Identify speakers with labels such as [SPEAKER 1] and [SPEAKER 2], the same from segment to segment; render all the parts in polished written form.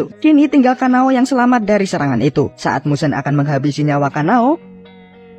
[SPEAKER 1] Kini tinggal Kanao yang selamat dari serangan itu. Saat Muzan akan menghabisi nyawa Kanao,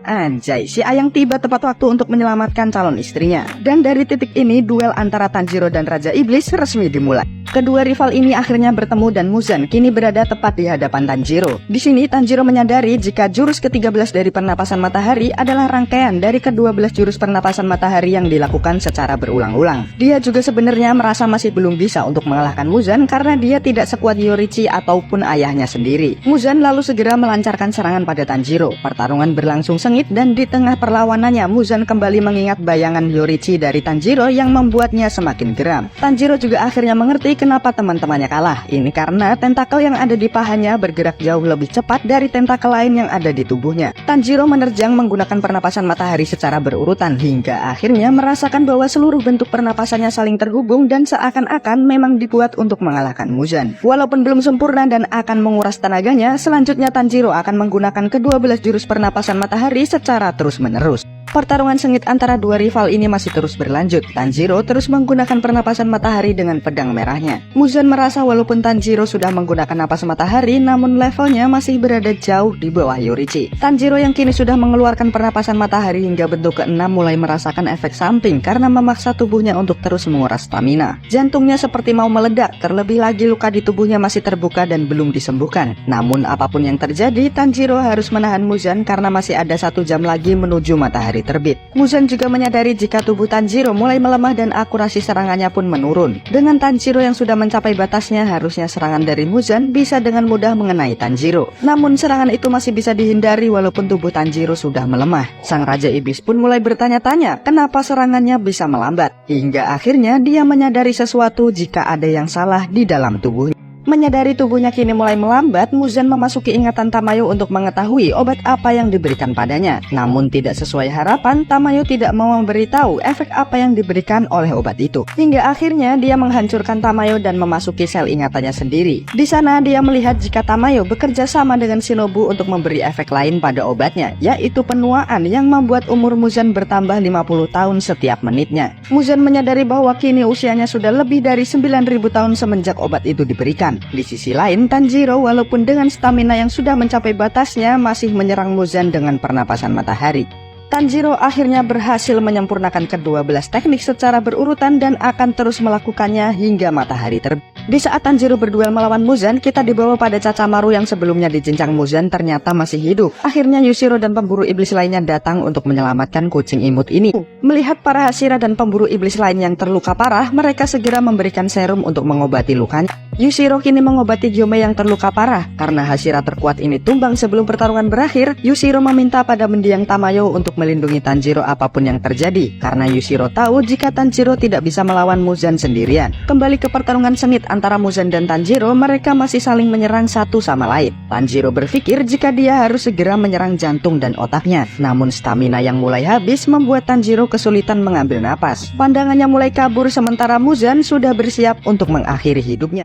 [SPEAKER 1] anjay, si Ayang tiba tepat waktu untuk menyelamatkan calon istrinya. Dan dari titik ini, duel antara Tanjiro dan Raja Iblis resmi dimulai. Kedua rival ini akhirnya bertemu dan Muzan kini berada tepat di hadapan Tanjiro. Di sini Tanjiro menyadari jika jurus ke-13 dari pernapasan matahari adalah rangkaian dari ke-12 jurus pernapasan matahari yang dilakukan secara berulang-ulang. Dia juga sebenarnya merasa masih belum bisa untuk mengalahkan Muzan karena dia tidak sekuat Yorichi ataupun ayahnya sendiri. Muzan lalu segera melancarkan serangan pada Tanjiro. Pertarungan berlangsung sengit dan di tengah perlawanannya Muzan kembali mengingat bayangan Yorichi dari Tanjiro yang membuatnya semakin geram. Tanjiro juga akhirnya mengerti kenapa teman-temannya kalah. Ini karena tentakel yang ada di pahanya bergerak jauh lebih cepat dari tentakel lain yang ada di tubuhnya. Tanjiro menerjang menggunakan pernapasan matahari secara berurutan hingga akhirnya merasakan bahwa seluruh bentuk pernapasannya saling terhubung dan seakan-akan memang dibuat untuk mengalahkan Muzan. Walaupun belum sempurna dan akan menguras tenaganya, selanjutnya Tanjiro akan menggunakan ke-12 jurus pernapasan matahari secara terus-menerus. Pertarungan sengit antara dua rival ini masih terus berlanjut. Tanjiro terus menggunakan pernapasan matahari dengan pedang merahnya. Muzan merasa walaupun Tanjiro sudah menggunakan napas matahari, namun levelnya masih berada jauh di bawah Yorichi. Tanjiro yang kini sudah mengeluarkan pernapasan matahari hingga bentuk ke-6 mulai merasakan efek samping karena memaksa tubuhnya untuk terus menguras stamina. Jantungnya seperti mau meledak, terlebih lagi luka di tubuhnya masih terbuka dan belum disembuhkan. Namun apapun yang terjadi, Tanjiro harus menahan Muzan karena masih ada 1 jam lagi menuju matahari terbit. Muzan juga menyadari jika tubuh Tanjiro mulai melemah dan akurasi serangannya pun menurun. Dengan Tanjiro yang sudah mencapai batasnya, harusnya serangan dari Muzan bisa dengan mudah mengenai Tanjiro. Namun serangan itu masih bisa dihindari walaupun tubuh Tanjiro sudah melemah. Sang Raja Iblis pun mulai bertanya-tanya kenapa serangannya bisa melambat. Hingga akhirnya dia menyadari sesuatu jika ada yang salah di dalam tubuhnya. Menyadari tubuhnya kini mulai melambat, Muzan memasuki ingatan Tamayo untuk mengetahui obat apa yang diberikan padanya. Namun tidak sesuai harapan, Tamayo tidak mau memberitahu efek apa yang diberikan oleh obat itu. Hingga akhirnya dia menghancurkan Tamayo dan memasuki sel ingatannya sendiri. Di sana dia melihat jika Tamayo bekerja sama dengan Shinobu untuk memberi efek lain pada obatnya, yaitu penuaan yang membuat umur Muzan bertambah 50 tahun setiap menitnya. Muzan menyadari bahwa kini usianya sudah lebih dari 9.000 tahun semenjak obat itu diberikan. Di sisi lain, Tanjiro walaupun dengan stamina yang sudah mencapai batasnya masih menyerang Muzan dengan pernapasan matahari. Tanjiro akhirnya berhasil menyempurnakan ke-12 teknik secara berurutan dan akan terus melakukannya hingga matahari terbit. Di saat Tanjiro berduel melawan Muzan, kita dibawa pada Cacamaru yang sebelumnya dicincang Muzan ternyata masih hidup. Akhirnya Yushiro dan pemburu iblis lainnya datang untuk menyelamatkan kucing imut ini. Melihat para Hashira dan pemburu iblis lain yang terluka parah, mereka segera memberikan serum untuk mengobati lukanya. Yushiro kini mengobati Gyome yang terluka parah. Karena Hashira terkuat ini tumbang sebelum pertarungan berakhir, Yushiro meminta pada mendiang Tamayo untuk melindungi Tanjiro apapun yang terjadi. Karena Yushiro tahu jika Tanjiro tidak bisa melawan Muzan sendirian. Kembali ke pertarungan sengit antara Muzan dan Tanjiro, mereka masih saling menyerang satu sama lain. Tanjiro berpikir jika dia harus segera menyerang jantung dan otaknya. Namun stamina yang mulai habis membuat Tanjiro kesulitan mengambil napas. Pandangannya mulai kabur sementara Muzan sudah bersiap untuk mengakhiri hidupnya.